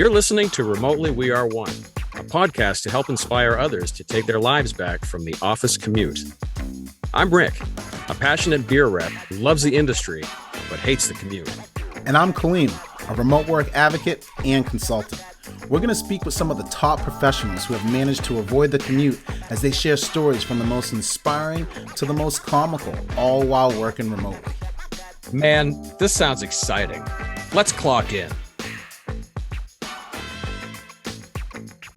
You're listening to Remotely We Are One, a podcast to help inspire others to take their lives back from the office commute. I'm Rick, a passionate beer rep who loves the industry but hates the commute. And I'm Kaleem, a remote work advocate and consultant. We're going to speak with some of the top professionals who have managed to avoid the commute as they share stories from the most inspiring to the most comical, all while working remotely. Man, this sounds exciting. Let's clock in.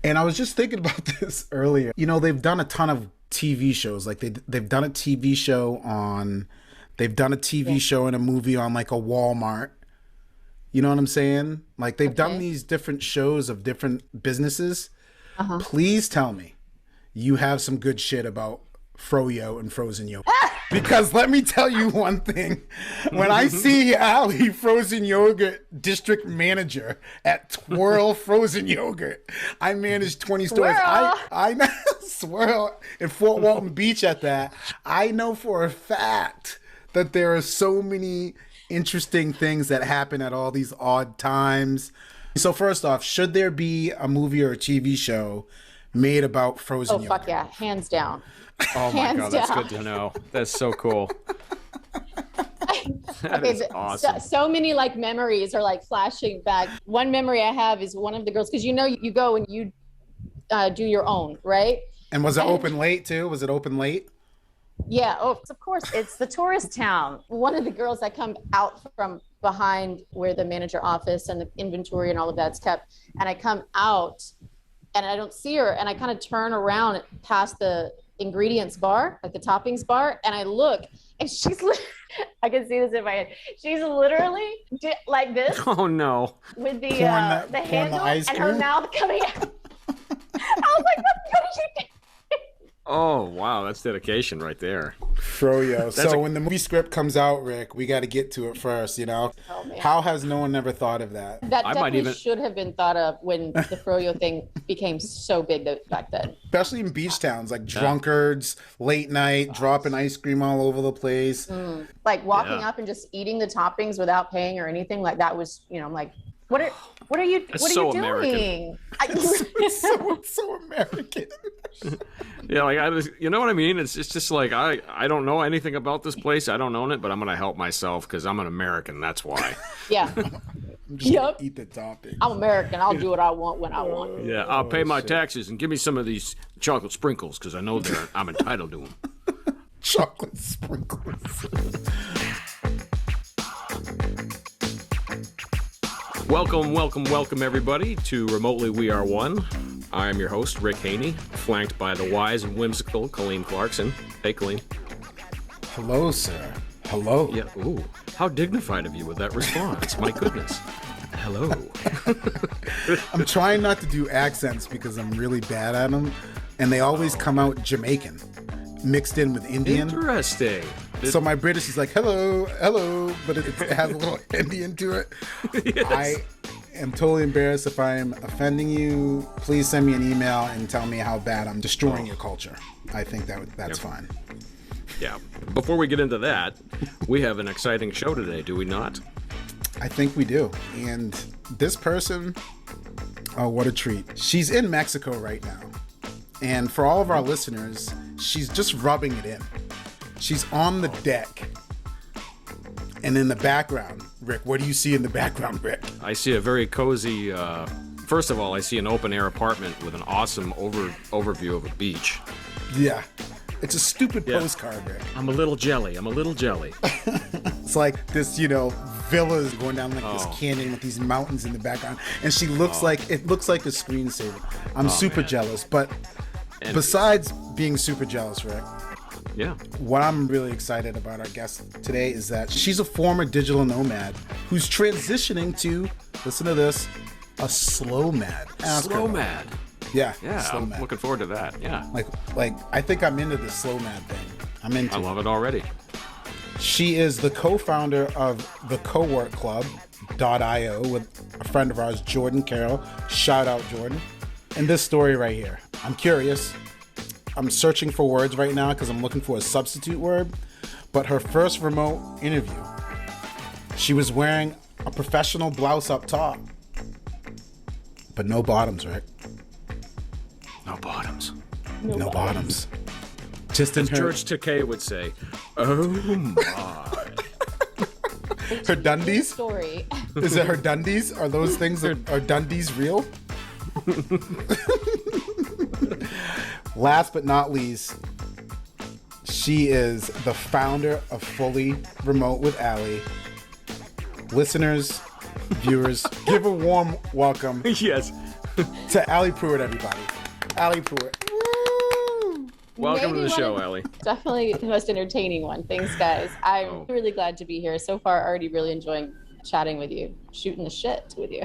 And I was just thinking about this earlier. You know, they've done a ton of TV shows. Like they've done a TV show show and a movie on like a Walmart. You know what I'm saying? Like they've done these different shows of different businesses. Uh-huh. Please tell me you have some good shit about Froyo and frozen yogurt. Because let me tell you one thing. When I see Ali, frozen yogurt district manager at Twirl Frozen Yogurt, I manage 20 stores. I know Swirl in Fort Walton Beach at that. I know for a fact that there are so many interesting things that happen at all these odd times. So first off, should there be a movie or a TV show made about frozen yogurt? Oh, fuck yeah. Hands down. Oh my God, that's good to know. That's so cool. That is awesome. So many like memories are like flashing back. One memory I have is one of the girls, because you know you go and you do your own, right? And was it open late too? Was it open late? Yeah, of course. It's the tourist town. One of the girls that come out from behind where the manager office and the inventory and all of that's kept, and I come out and I don't see her, and I kind of turn around past the ingredients bar, like the toppings bar, and I look, and she's I can see this in my head. She's literally like this. Oh no! With the handle and her mouth coming out. I was like, what is she doing? Oh wow, that's dedication right there. Froyo. So when the movie script comes out, Rick, we got to get to it first, you know? Oh, man. How has no one ever thought of that? That definitely should have been thought of when the Froyo thing became so big back then. Especially in beach towns, like drunkards, late night, dropping ice cream all over the place. Like walking up and just eating the toppings without paying or anything. Like that was, you know, I'm like, what are you doing? It's so American. Yeah, like you know what I mean? It's just like I don't know anything about this place. I don't own it, but I'm gonna help myself because I'm an American. That's why. Yeah. Yep. Eat the topping. I'm American. I'll do what I want when I want. Yeah, I'll pay my taxes and give me some of these chocolate sprinkles because I know I'm entitled to them. Chocolate sprinkles. Welcome, everybody, to Remotely We Are One. I am your host, Rick Haney, flanked by the wise and whimsical Kaleem Clarkson. Hey, Kaleem. Hello, sir. Hello. Yeah, ooh, how dignified of you with that response. My goodness. Hello. I'm trying not to do accents because I'm really bad at them, and they always come out Jamaican, mixed in with Indian. Interesting. So my British is like, hello, but it has a little Indian to it. Yes. I am totally embarrassed if I am offending you. Please send me an email and tell me how bad I'm destroying your culture. I think that's fine. Yeah. Before we get into that, we have an exciting show today, do we not? I think we do. And this person, oh, what a treat. She's in Mexico right now. And for all of our listeners, she's just rubbing it in. She's on the deck. And in the background, Rick, what do you see in the background, Rick? I see a very cozy, first of all, I see an open-air apartment with an awesome overview of a beach. Yeah. It's a stupid postcard, Rick. I'm a little jelly. It's like this, villas going down like this canyon with these mountains in the background. And she looks like a screensaver. I'm super jealous. But besides being super jealous, Rick, what I'm really excited about our guest today is that she's a former digital nomad who's transitioning to, listen to this, a slow mad. Slow mad. Yeah, I'm looking forward to that. Yeah. Like I think I'm into the slow mad thing. I love it already. She is the co-founder of the Cowork Club.io with a friend of ours, Jordan Carroll. Shout out, Jordan. And this story right here. I'm curious. I'm searching for words right now because I'm looking for a substitute word. But her first remote interview, she was wearing a professional blouse up top. But no bottoms, right? No bottoms. No bottoms. Just in As her George Takei would say, oh my. her Dundies. Story. Is it her Dundies? Are those things are Dundies real? Last but not least, she is the founder of Fully Remote with Ali. Listeners, viewers, give a warm welcome Yes. to Ali Pruitt, everybody. Ali Pruitt. Welcome Maybe to the one show, of- Ali. Definitely the most entertaining one. Thanks, guys. I'm really glad to be here. So far, already really enjoying chatting with you, shooting the shit with you.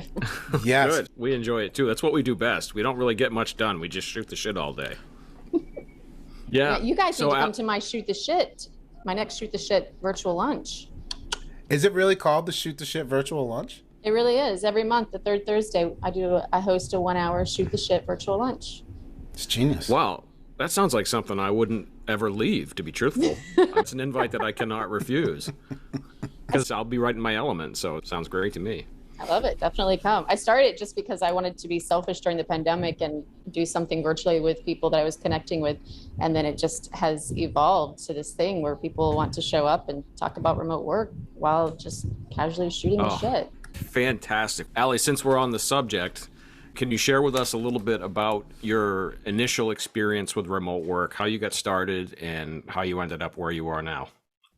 Yes. Good. We enjoy it too. That's what we do best. We don't really get much done. We just shoot the shit all day. Yeah. You guys So need to come to my my next shoot the shit virtual lunch. Is it really called the Shoot the Shit virtual lunch? It really is. Every month, the third Thursday, I host a 1 hour shoot the shit virtual lunch. It's genius. Wow. That sounds like something I wouldn't ever leave, to be truthful. It's an invite that I cannot refuse. Because I'll be right in my element, so it sounds great to me. I love it. Definitely come. I started just because I wanted to be selfish during the pandemic and do something virtually with people that I was connecting with. And then it just has evolved to this thing where people want to show up and talk about remote work while just casually shooting the shit. Fantastic. Ali, since we're on the subject, can you share with us a little bit about your initial experience with remote work, how you got started, and how you ended up where you are now?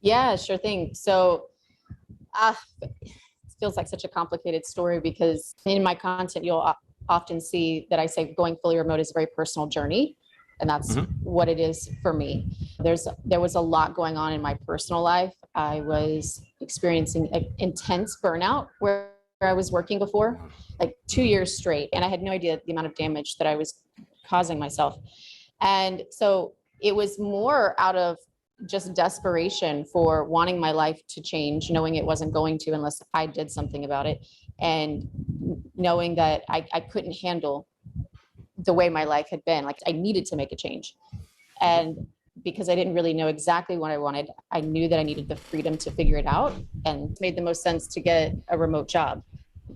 Yeah, sure thing. So it feels like such a complicated story because in my content, you'll often see that I say going fully remote is a very personal journey. And that's what it is for me. There was a lot going on in my personal life. I was experiencing intense burnout where I was working before, like 2 years straight. And I had no idea the amount of damage that I was causing myself. And so it was more out of just desperation for wanting my life to change, knowing it wasn't going to unless I did something about it. And knowing that I couldn't handle the way my life had been, like I needed to make a change. And because I didn't really know exactly what I wanted, I knew that I needed the freedom to figure it out, and it made the most sense to get a remote job.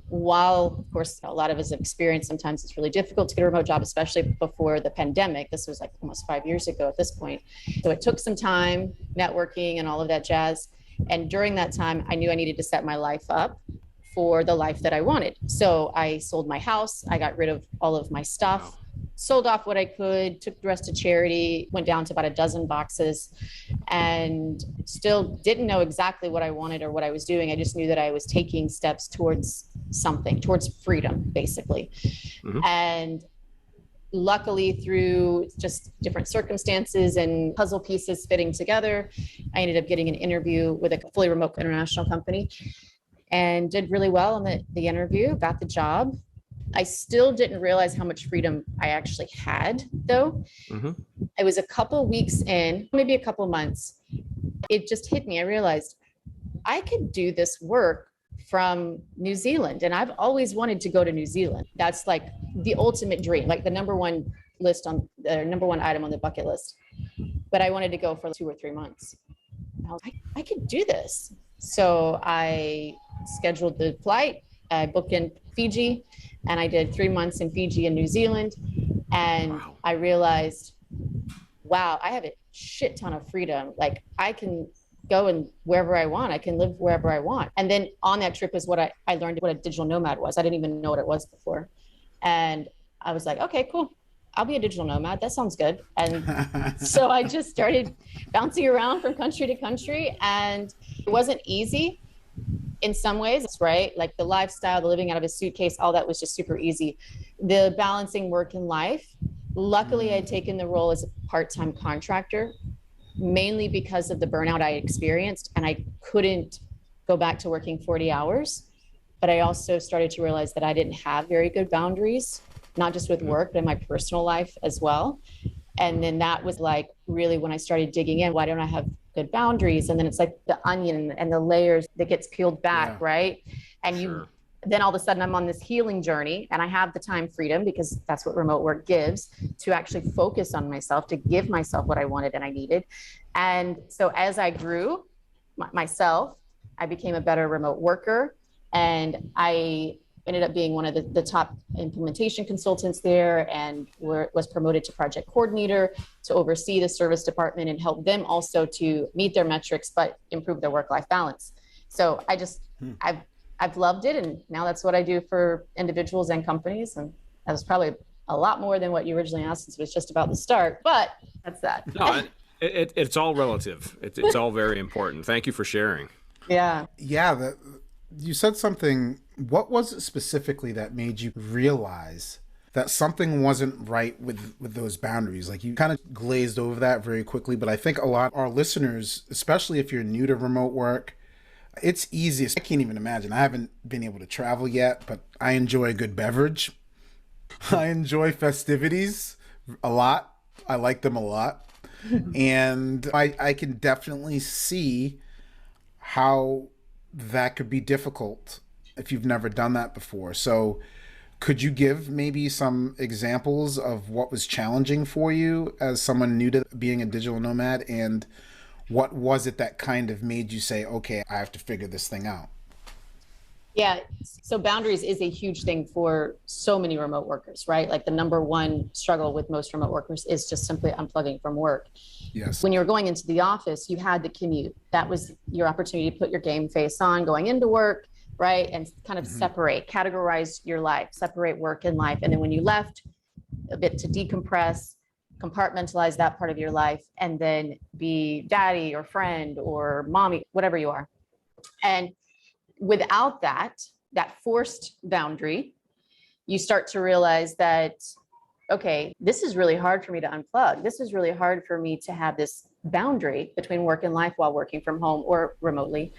While, of course, a lot of us have experienced, sometimes it's really difficult to get a remote job, especially before the pandemic. This was like almost 5 years ago at this point. So it took some time, networking and all of that jazz. And during that time, I knew I needed to set my life up for the life that I wanted. So I sold my house. I got rid of all of my stuff, sold off what I could, took the rest to charity, went down to about a dozen boxes, and still didn't know exactly what I wanted or what I was doing. I just knew that I was taking steps towards something, towards freedom, basically. And luckily, through just different circumstances and puzzle pieces fitting together, I ended up getting an interview with a fully remote international company and did really well on the interview, got the job. I still didn't realize how much freedom I actually had, though. It was a couple weeks in, maybe a couple months, it just hit me. I realized I could do this work from New Zealand, and I've always wanted to go to New Zealand. That's like the ultimate dream, like the number one item on the bucket list. But I wanted to go for 2 or 3 months. I was like, I could do this. So I scheduled the flight, I booked in Fiji, and I did 3 months in Fiji and New Zealand. And I realized, wow, I have a shit ton of freedom. Like I can go and wherever I want, I can live wherever I want. And then on that trip is what I learned what a digital nomad was. I didn't even know what it was before. And I was like, okay, cool. I'll be a digital nomad. That sounds good. And so I just started bouncing around from country to country, and it wasn't easy in some ways, right? Like the lifestyle, the living out of a suitcase, all that was just super easy. The balancing work and life. Luckily, I had taken the role as a part-time contractor, mainly because of the burnout I experienced, and I couldn't go back to working 40 hours. But I also started to realize that I didn't have very good boundaries, not just with work, but in my personal life as well. And then that was like really when I started digging in, why don't I have good boundaries? And then it's like the onion and the layers that gets peeled back, right? And then all of a sudden I'm on this healing journey, and I have the time freedom, because that's what remote work gives, to actually focus on myself, to give myself what I wanted and I needed. And so as I grew myself, I became a better remote worker, and I ended up being one of the top implementation consultants there, and was promoted to project coordinator to oversee the service department and help them also to meet their metrics, but improve their work-life balance. So I've loved it. And now that's what I do for individuals and companies. And that was probably a lot more than what you originally asked, since it was just about the start, but that's that. No, it's all relative. It's all very important. Thank you for sharing. Yeah. Yeah. You said something. What was it specifically that made you realize that something wasn't right with those boundaries? Like, you kind of glazed over that very quickly, but I think a lot of our listeners, especially if you're new to remote work, it's easiest. I can't even imagine. I haven't been able to travel yet, but I enjoy a good beverage. I enjoy festivities a lot. I like them a lot. And I can definitely see how that could be difficult if you've never done that before. So could you give maybe some examples of what was challenging for you as someone new to being a digital nomad, and what was it that kind of made you say, okay, I have to figure this thing out? Yeah. So boundaries is a huge thing for so many remote workers, right? Like, the number one struggle with most remote workers is just simply unplugging from work. Yes. When you were going into the office, you had the commute. That was your opportunity to put your game face on going into work, right? And kind of separate, categorize your life, separate work and life. And then when you left, a bit to decompress, compartmentalize that part of your life, and then be daddy or friend or mommy, whatever you are. And without that forced boundary, you start to realize that, okay, this is really hard for me to unplug. This is really hard for me to have this boundary between work and life while working from home or remotely.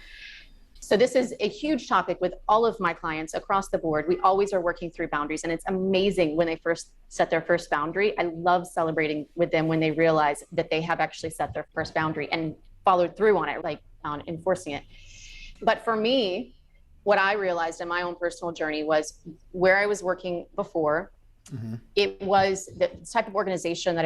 So this is a huge topic with all of my clients across the board. We always are working through boundaries, and it's amazing when they first set their first boundary. I love celebrating with them when they realize that they have actually set their first boundary and followed through on it, like on enforcing it. But for me, what I realized in my own personal journey was where I was working before, it was the type of organization that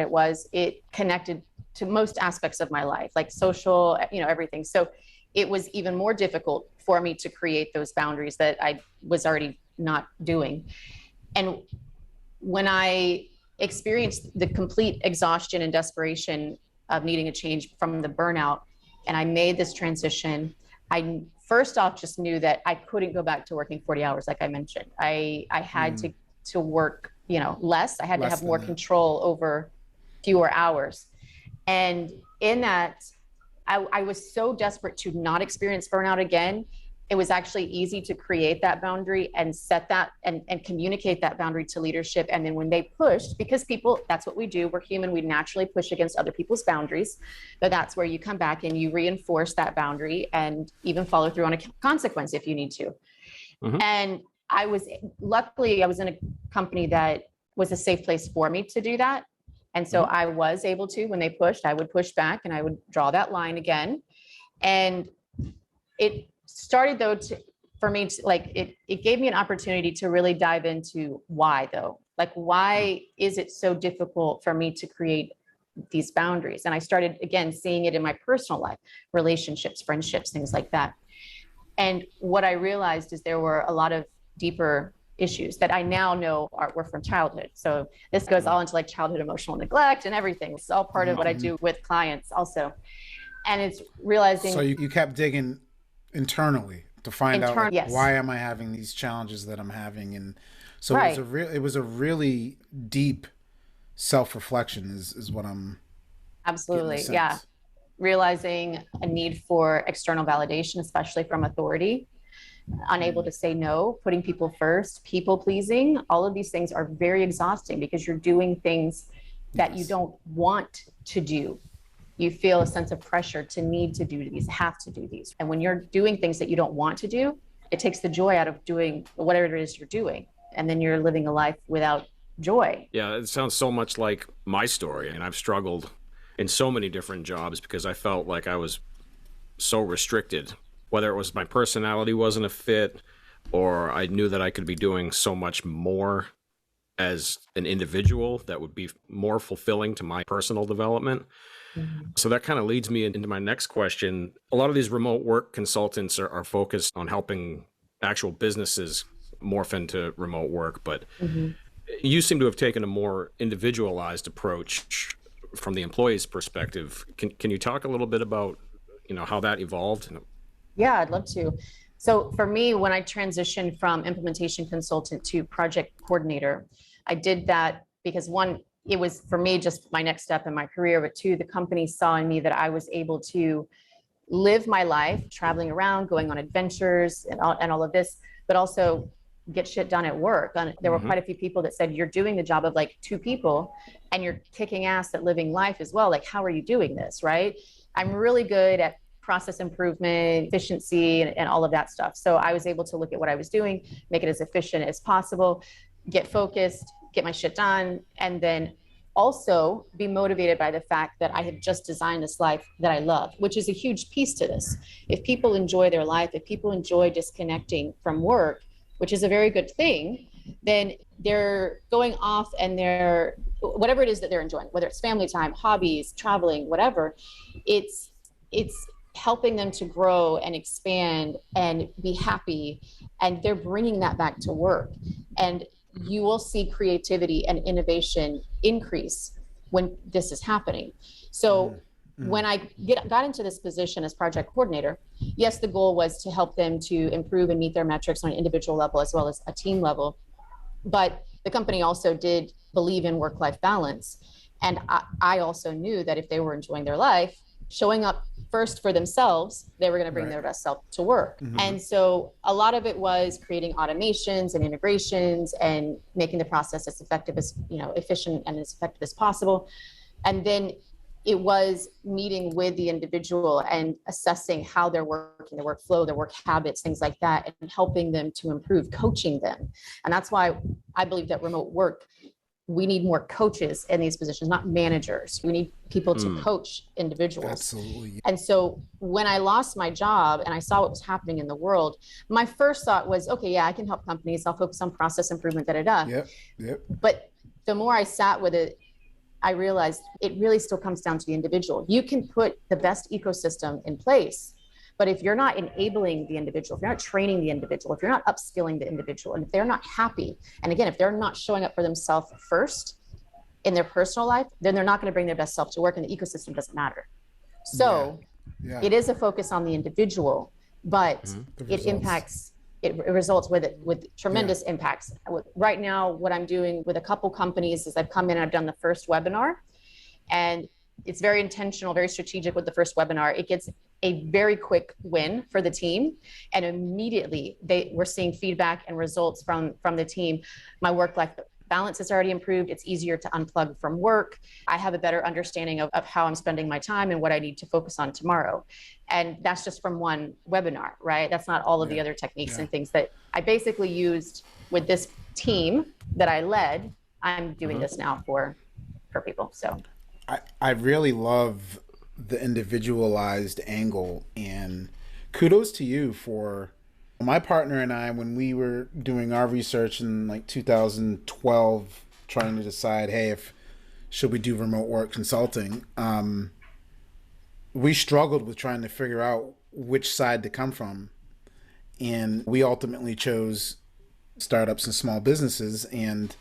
it connected to most aspects of my life, like social, everything. So it was even more difficult for me to create those boundaries that I was already not doing. And when I experienced the complete exhaustion and desperation of needing a change from the burnout, and I made this transition, I first off just knew that I couldn't go back to working 40 hours. Like I mentioned, I had to work, less. I had to have more control over fewer hours. And in that, I was so desperate to not experience burnout again. It was actually easy to create that boundary and set that and communicate that boundary to leadership. And then when they pushed, because people, that's what we do. We're human. We naturally push against other people's boundaries. But that's where you come back and you reinforce that boundary and even follow through on a consequence if you need to. And luckily I was in a company that was a safe place for me to do that. And so I was able to, when they pushed, I would push back and I would draw that line again. And it started though for me to it gave me an opportunity to really dive into why though, like, why is it so difficult for me to create these boundaries? And I started again, seeing it in my personal life, relationships, friendships, things like that. And what I realized is there were a lot of deeper issues that I now know were from childhood. So this goes all into like childhood emotional neglect and everything. It's all part of what I do with clients also. And it's realizing. So you kept digging internally to find out like, yes. Why am I having these challenges that I'm having? And so it was a really deep self-reflection is what I'm. Absolutely. Yeah. Realizing a need for external validation, especially from authority. Unable to say no, putting people first, people pleasing, all of these things are very exhausting because you're doing things that you don't want to do. You feel a sense of pressure to need to do these, have to do these. And when you're doing things that you don't want to do, it takes the joy out of doing whatever it is you're doing. And then you're living a life without joy. Yeah, it sounds so much like my story. And I've struggled in so many different jobs because I felt like I was so restricted. Whether it was my personality wasn't a fit, or I knew that I could be doing so much more as an individual that would be more fulfilling to my personal development. So that kind of leads me into my next question. A lot of these remote work consultants are focused on helping actual businesses morph into remote work, but you seem to have taken a more individualized approach from the employee's perspective. Can you talk a little bit about, how that evolved? Yeah, I'd love to. So for me, when I transitioned from implementation consultant to project coordinator, I did that because one, it was for me just my next step in my career, but two, the company saw in me that I was able to live my life traveling around, going on adventures and all of this, but also get shit done at work. And there were quite a few people that said, you're doing the job of like two people and you're kicking ass at living life as well. Like, how are you doing this? Right. I'm really good at process improvement, efficiency, and all of that stuff. So I was able to look at what I was doing, make it as efficient as possible, get focused, get my shit done, and then also be motivated by the fact that I have just designed this life that I love, which is a huge piece to this. If people enjoy their life, if people enjoy disconnecting from work, which is a very good thing, then they're going off and they're, whatever it is that they're enjoying, whether it's family time, hobbies, traveling, whatever, it's helping them to grow and expand and be happy. And they're bringing that back to work. And you will see creativity and innovation increase when this is happening. So when I got into this position as project coordinator, yes, the goal was to help them to improve and meet their metrics on an individual level as well as a team level. But the company also did believe in work-life balance. And I also knew that if they were enjoying their life, showing up first for themselves, they were going to bring their best self to work. And so a lot of it was creating automations and integrations and making the process as effective as, efficient and as effective as possible. And then it was meeting with the individual and assessing how they're working, their workflow, their work habits, things like that, and helping them to improve, coaching them. And that's why I believe that remote work, we need more coaches in these positions, not managers. We need people to coach individuals. Absolutely. And so when I lost my job and I saw what was happening in the world, my first thought was, okay, yeah, I can help companies. I'll focus on process improvement, Yep. But the more I sat with it, I realized it really still comes down to the individual. You can put the best ecosystem in place, but if you're not enabling the individual, if you're not training the individual, if you're not upskilling the individual, and if they're not happy, and again, if they're not showing up for themselves first in their personal life, then they're not going to bring their best self to work, and the ecosystem doesn't matter. So it is a focus on the individual, but it results with tremendous impacts. Right now, what I'm doing with a couple companies is I've come in and I've done the first webinar, and it's very intentional, very strategic with the first webinar. It gets a very quick win for the team, and immediately we're seeing feedback and results from the team. My work-life balance has already improved. It's easier to unplug from work. I have a better understanding of how I'm spending my time and what I need to focus on tomorrow. And that's just from one webinar, right? That's not all of the other techniques and things that I basically used with this team that I led. I'm doing this now for people. So I really love the individualized angle, and kudos to you for my partner and I, when we were doing our research in like 2012, trying to decide, hey, should we do remote work consulting, we struggled with trying to figure out which side to come from. And we ultimately chose startups and small businesses. And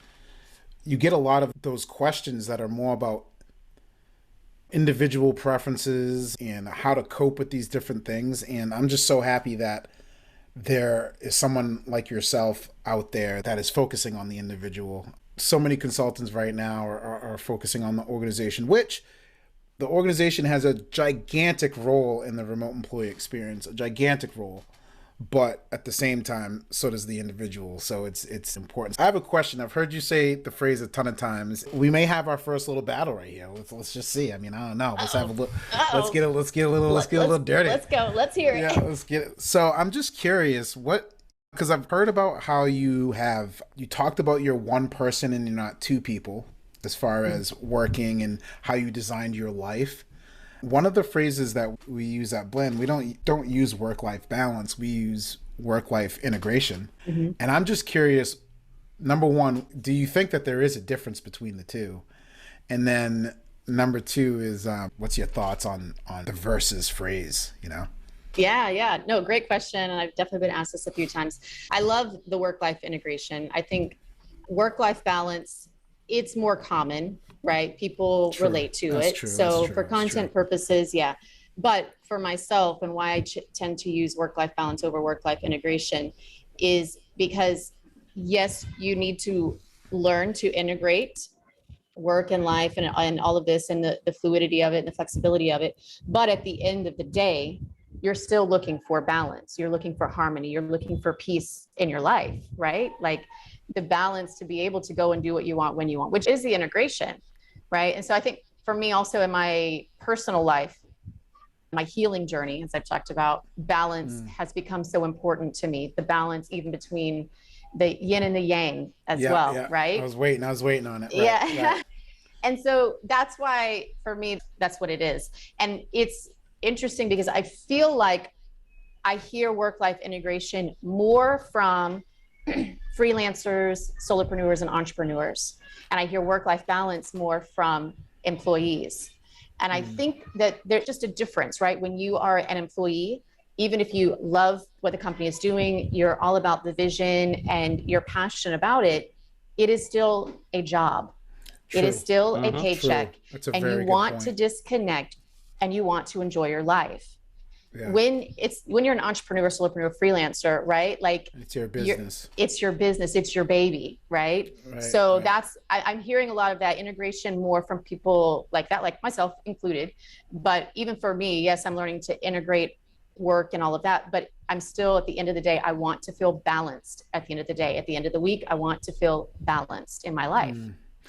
you get a lot of those questions that are more about individual preferences and how to cope with these different things. And I'm just so happy that there is someone like yourself out there that is focusing on the individual. So many consultants right now are focusing on the organization, which the organization has a gigantic role in the remote employee experience, a gigantic role. But at the same time, so does the individual. So it's important. I have a question. I've heard you say the phrase a ton of times. We may have our first little battle right here. Let's just see. I mean, I don't know. Let's have a look. Let's get a little dirty. Let's go. Let's hear it. Yeah, let's get it. So I'm just curious, because I've heard about how you talked about you're one person and you're not two people as far as working and how you designed your life. One of the phrases that we use at Blend, we don't use work-life balance, we use work-life integration. And I'm just curious, number one, do you think that there is a difference between the two? And then number two is, what's your thoughts on the versus phrase, Yeah. No, great question. And I've definitely been asked this a few times. I love the work-life integration. I think work-life balance, it's more common, right? People True. relate to That's it. true. So That's true. for That's content true. purposes, yeah. But for myself and why I tend to use work-life balance over work-life integration is because, yes, you need to learn to integrate work and life and all of this and the fluidity of it and the flexibility of it. But at the end of the day, you're still looking for balance. You're looking for harmony. You're looking for peace in your life, right? Like the balance to be able to go and do what you want when you want, which is the integration, right? And so I think for me also in my personal life, my healing journey, as I've talked about, balance has become so important to me. The balance even between the yin and the yang as well, Yeah. right? I was waiting on it. Right, Yeah. right. And so that's why for me, that's what it is. And it's interesting because I feel like I hear work-life integration more from freelancers, solopreneurs, and entrepreneurs. And I hear work-life balance more from employees. And I think that there's just a difference, right? When you are an employee, even if you love what the company is doing, you're all about the vision and you're passionate about it, it is still a job. It is True. still a True. paycheck, That's a and you very good want to point. disconnect and you want to enjoy your life. Yeah. When you're an entrepreneur, solopreneur, freelancer, right? Like It's your business. it's your business, it's your baby, right? Right. So Right. I'm hearing a lot of that integration more from people like that, like myself included. But even for me, yes, I'm learning to integrate work and all of that, but I'm still at the end of the day, I want to feel balanced at the end of the day. At the end of the week, I want to feel balanced in my life.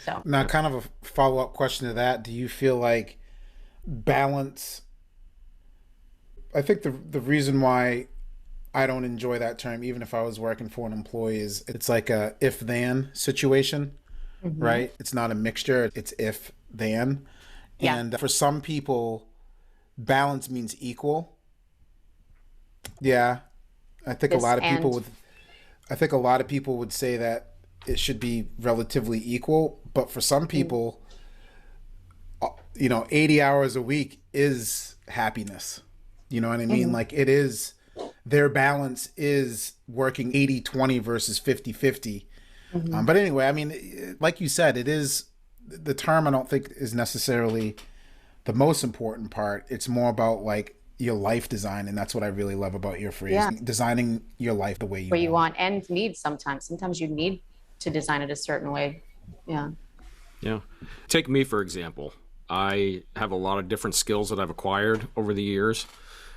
So Now, kind of a follow-up question to that. Do you feel like balance? I think the reason why I don't enjoy that term, even if I was working for an employee, is it's like a if-then situation, right? It's not a mixture. It's if-then. yeah, And for some people, balance means equal. Yeah. I think a this lot of people and would I think a lot of people would say that it should be relatively equal, but for some people, 80 hours a week is happiness. You know what I mean? Like it is, their balance is working 80-20 versus 50-50. But anyway, I mean, like you said, it is, the term I don't think is necessarily the most important part. It's more about like your life design. And that's what I really love about your phrase, yeah, designing your life the way you where you want. want and need sometimes. Sometimes you need to design it a certain way. Yeah. Yeah. Take me, for example. I have a lot of different skills that I've acquired over the years.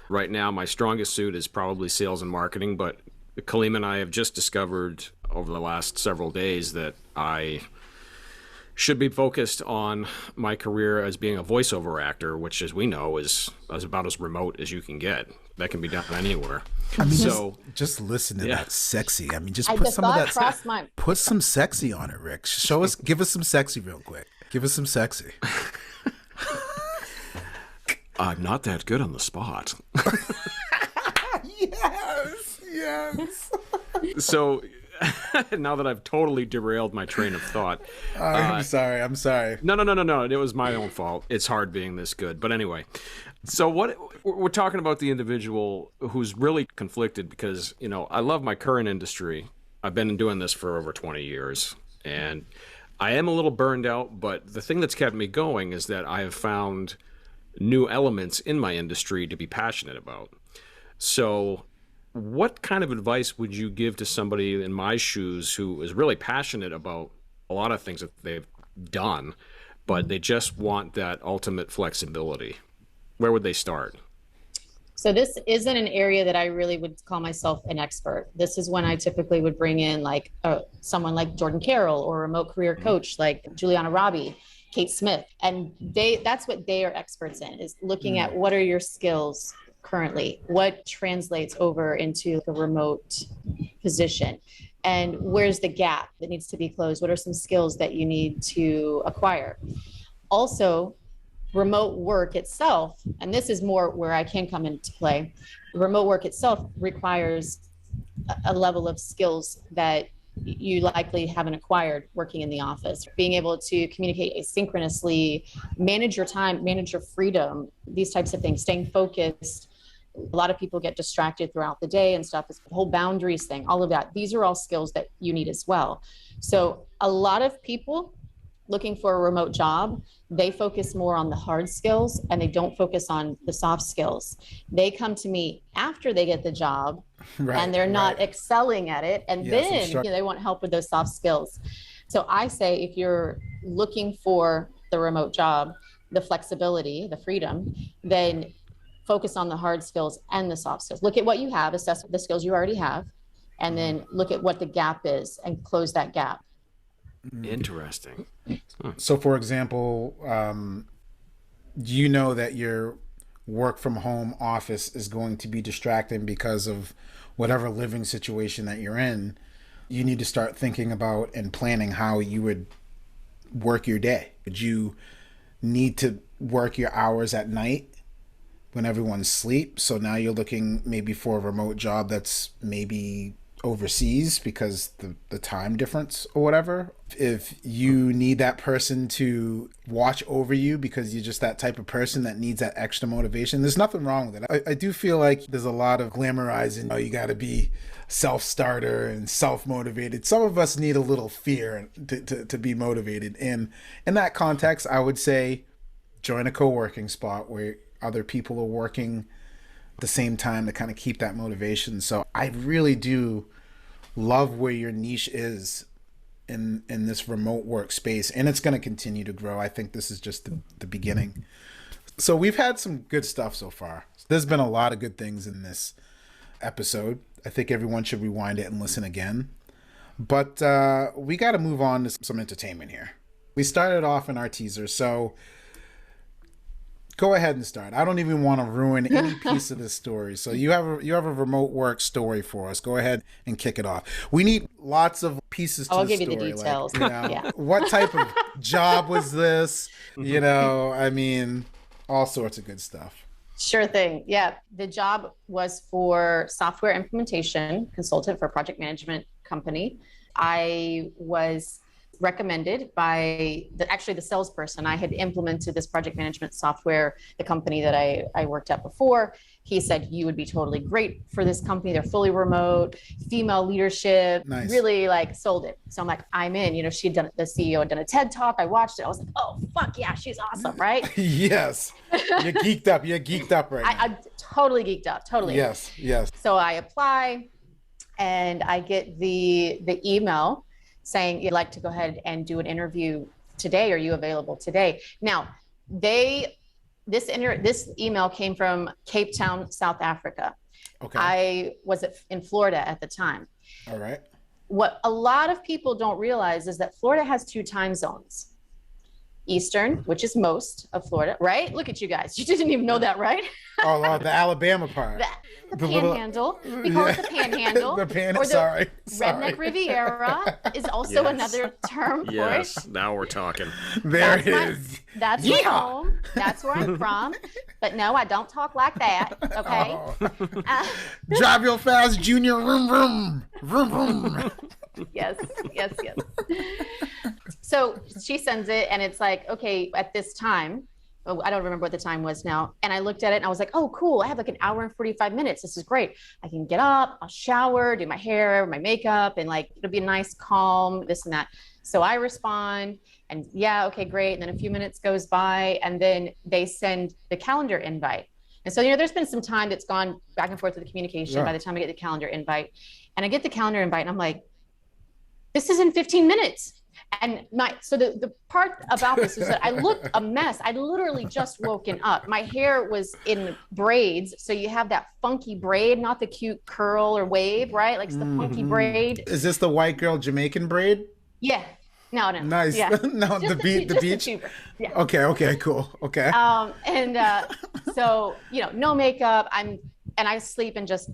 Right now, my strongest suit is probably sales and marketing, but Kaleem and I have just discovered over the last several days that I should be focused on my career as being a voiceover actor, which, as we know, is about as remote as you can get. That can be done anywhere. I mean, So, just listen to yeah. that sexy. I mean, just The put some of thought that, crossed my put some sexy on it, Rick. Give us some sexy real quick. Give us some sexy. I'm not that good on the spot. Yes. So, now that I've totally derailed my train of thought, I'm sorry. No. It was my own fault. It's hard being this good. But anyway, so what we're talking about the individual who's really conflicted because, I love my current industry. I've been doing this for over 20 years and I am a little burned out. But the thing that's kept me going is that I have found new elements in my industry to be passionate about. So what kind of advice would you give to somebody in my shoes who is really passionate about a lot of things that they've done, but they just want that ultimate flexibility? Where would they start? So this isn't an area that I really would call myself an expert. This is when I typically would bring in like someone like Jordan Carroll or a remote career coach like Juliana Robbie, Kate Smith. And that's what they are experts in, is looking at what are your skills currently, what translates over into a remote position, and where's the gap that needs to be closed? What are some skills that you need to acquire? Also, remote work itself, and this is more where I can come into play, remote work itself requires a level of skills that you likely haven't acquired working in the office. Being able to communicate asynchronously, manage your time, manage your freedom, these types of things, staying focused, A lot of people get distracted throughout the day and stuff. It's the whole boundaries thing, all of that. These are all skills that you need as well. So a lot of people looking for a remote job, they focus more on the hard skills and they don't focus on the soft skills. They come to me after they get the job and they're not excelling at it. And then they want help with those soft skills. So I say, if you're looking for the remote job, the flexibility, the freedom, then focus on the hard skills and the soft skills. Look at what you have, assess the skills you already have, and then look at what the gap is and close that gap. Interesting. So, for example, you know that your work from home office is going to be distracting because of whatever living situation that you're in. You need to start thinking about and planning how you would work your day. Would you need to work your hours at night when everyone's asleep? So now you're looking maybe for a remote job that's maybe overseas because the time difference or whatever. If you need that person to watch over you because you're just that type of person that needs that extra motivation, there's nothing wrong with it. I do feel like there's a lot of glamorizing, you got to be self-starter and self-motivated. Some of us need a little fear to be motivated. And in that context, I would say join a co-working spot where other people are working at the same time to kind of keep that motivation. So I really do love where your niche is in this remote workspace, and it's going to continue to grow. I think this is just the beginning. So we've had some good stuff so far. There's been a lot of good things in this episode. I think everyone should rewind it and listen again. But we got to move on to some entertainment here. We started off in our teaser, so go ahead and start. I don't even want to ruin any piece of this story. So you have a remote work story for us. Go ahead and kick it off. We need lots of pieces to the story. I'll give you the details. Like, what type of job was this? I mean, all sorts of good stuff. Sure thing. Yeah. The job was for software implementation consultant for a project management company. I was recommended by the salesperson. I had implemented this project management software, the company that I worked at before. He said, you would be totally great for this company. They're fully remote, female leadership, nice. Really sold it. So I'm like, I'm in. She'd done, the CEO had done a TED talk. I watched it. I was like, oh, fuck yeah, she's awesome, right? Yes. You're geeked up. You're geeked up right now. I'm totally geeked up. Totally. Yes. So I apply and I get the email saying you'd like to go ahead and do an interview today. Are you available today? Now, this email came from Cape Town, South Africa. Okay. I was in Florida at the time. All right. What a lot of people don't realize is that Florida has 2 time zones. Eastern, which is most of Florida, right? Look at you guys. You didn't even know that, right? Oh, the Alabama part. The panhandle. We call it the panhandle. The sorry. Redneck Riviera is also another term for it. Yes, now we're talking. There it is. That's my home. That's where I'm from. But no, I don't talk like that, okay? Oh. Drive real fast, Junior. Vroom, vroom. Vroom, vroom. Yes. So she sends it and it's like, okay, at this time, I don't remember what the time was now. And I looked at it and I was like, oh, cool. I have like an hour and 45 minutes. This is great. I can get up, I'll shower, do my hair, my makeup, and it'll be a nice, calm, this and that. So I respond and yeah, okay, great. And then a few minutes goes by and then they send the calendar invite. And so, there's been some time that's gone back and forth with the communication by the time I get the calendar invite. And I get the calendar invite and I'm like, this is in 15 minutes. And the part about this is that I looked a mess. I'd literally just woken up. My hair was in braids. So you have that funky braid, not the cute curl or wave, right? It's the funky braid. Is this the white girl Jamaican braid? Yeah. No. Nice. Yeah. No, the beach. Yeah. Okay, cool. Okay. So, no makeup. I sleep in just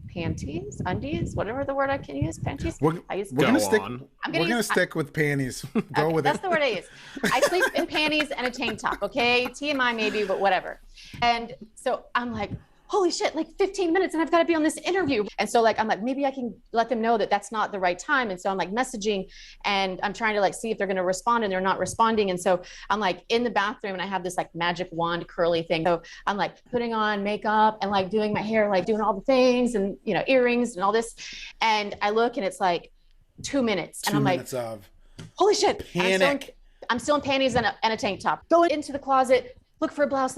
panties, undies, whatever the word I can use, panties. We're gonna stick with panties. Go with it. That's the word I use. I sleep in panties and a tank top, okay? TMI maybe, but whatever. And so I'm like, holy shit, like 15 minutes and I've got to be on this interview. And so like, I'm like, maybe I can let them know that that's not the right time. And so I'm like messaging and I'm trying to like see if they're going to respond, and they're not responding. And so I'm like in the bathroom and I have this like magic wand curly thing. So I'm like putting on makeup and like doing my hair, like doing all the things and, you know, earrings and all this. And I look and it's like 2 minutes. And I'm like, holy shit. Panic. I'm still in panties and a tank top. Go into the closet, look for a blouse,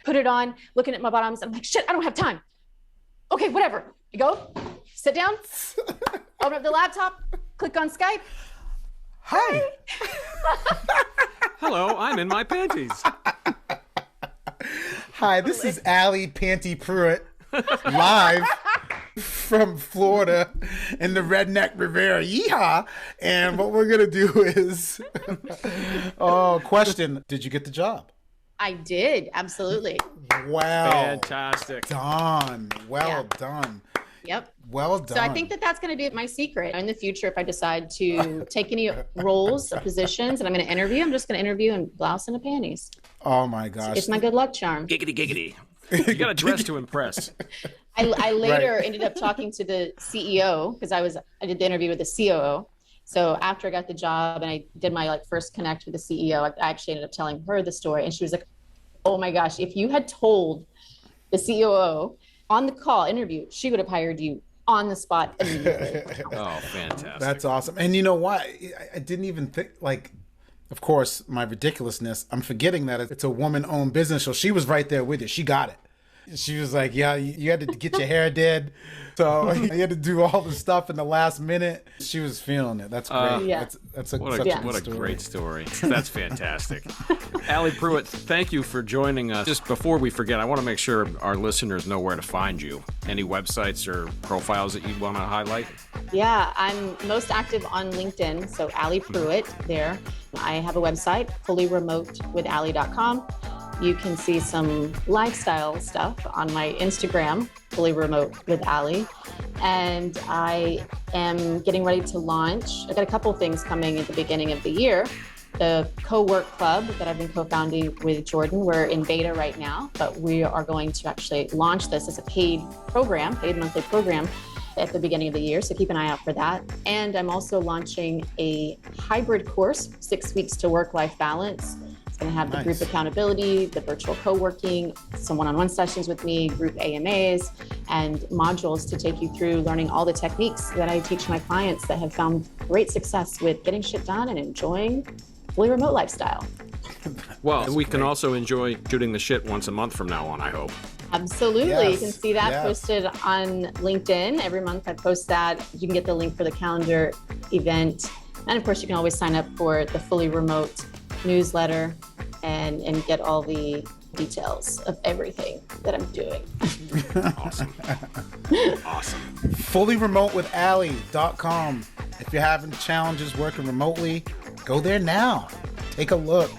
put it on, looking at my bottoms. I'm like, shit, I don't have time. Okay, whatever. You go, sit down, open up the laptop, click on Skype. Hi. Hello, I'm in my panties. Hi, this is Ali Pruitt, live from Florida in the Redneck Riviera. Yeehaw! And what we're gonna do is, question: did you get the job? I did, absolutely. Wow! Fantastic. Done. Well done. Yep. Well done. So I think that that's going to be my secret in the future. If I decide to take any roles or positions and I'm going to interview, I'm just going to interview in blouse and a panties. Oh my gosh! It's my good luck charm. Giggity. You got to dress to impress. I later ended up talking to the CEO because I did the interview with the COO. So after I got the job and I did my like first connect with the CEO, I actually ended up telling her the story, and she was like, "Oh my gosh, if you had told the COO on the call interview, she would have hired you on the spot immediately." Oh, fantastic. That's awesome. And you know what? I didn't even think, like, of course, my ridiculousness, I'm forgetting that it's a woman-owned business. So she was right there with you. She got it. She was like, yeah, you had to get your hair did. So you had to do all the stuff in the last minute. She was feeling it. That's great. Yeah. That's what a great story. That's fantastic. Ali Pruitt, thank you for joining us. Just before we forget, I want to make sure our listeners know where to find you. Any websites or profiles that you want to highlight? Yeah, I'm most active on LinkedIn. So Ali Pruitt there. I have a website, fullyremotewithali.com. You can see some lifestyle stuff on my Instagram, Fully Remote with Ali. And I am getting ready to launch. I've got a couple things coming at the beginning of the year. The co-work club that I've been co-founding with Jordan, we're in beta right now, but we are going to actually launch this as a paid monthly program at the beginning of the year. So keep an eye out for that. And I'm also launching a hybrid course, 6 weeks to work-life balance. It's going to have the group accountability, the virtual co-working, some one-on-one sessions with me, group AMAs, and modules to take you through learning all the techniques that I teach my clients that have found great success with getting shit done and enjoying fully remote lifestyle. Well, we can also enjoy shooting the shit once a month from now on, I hope. Absolutely. Yes. You can see that posted on LinkedIn. Every month I post that. You can get the link for the calendar event. And of course, you can always sign up for the fully remote newsletter and get all the details of everything that I'm doing. Awesome. Awesome. Fullyremotewithali.com. If you're having challenges working remotely, go there now. Take a look.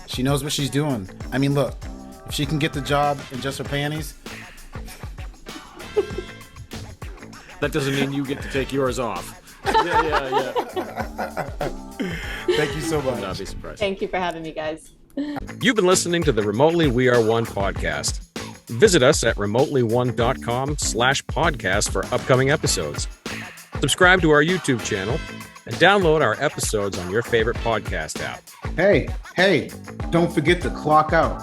She knows what she's doing. I mean, look, if she can get the job in just her panties. That doesn't mean you get to take yours off. Yeah. Thank you so much. Would not be surprised. Thank you for having me, guys. You've been listening to the Remotely We Are One podcast. Visit us at remotely1.com/podcast for upcoming episodes. Subscribe to our YouTube channel and download our episodes on your favorite podcast app. Hey, don't forget to clock out.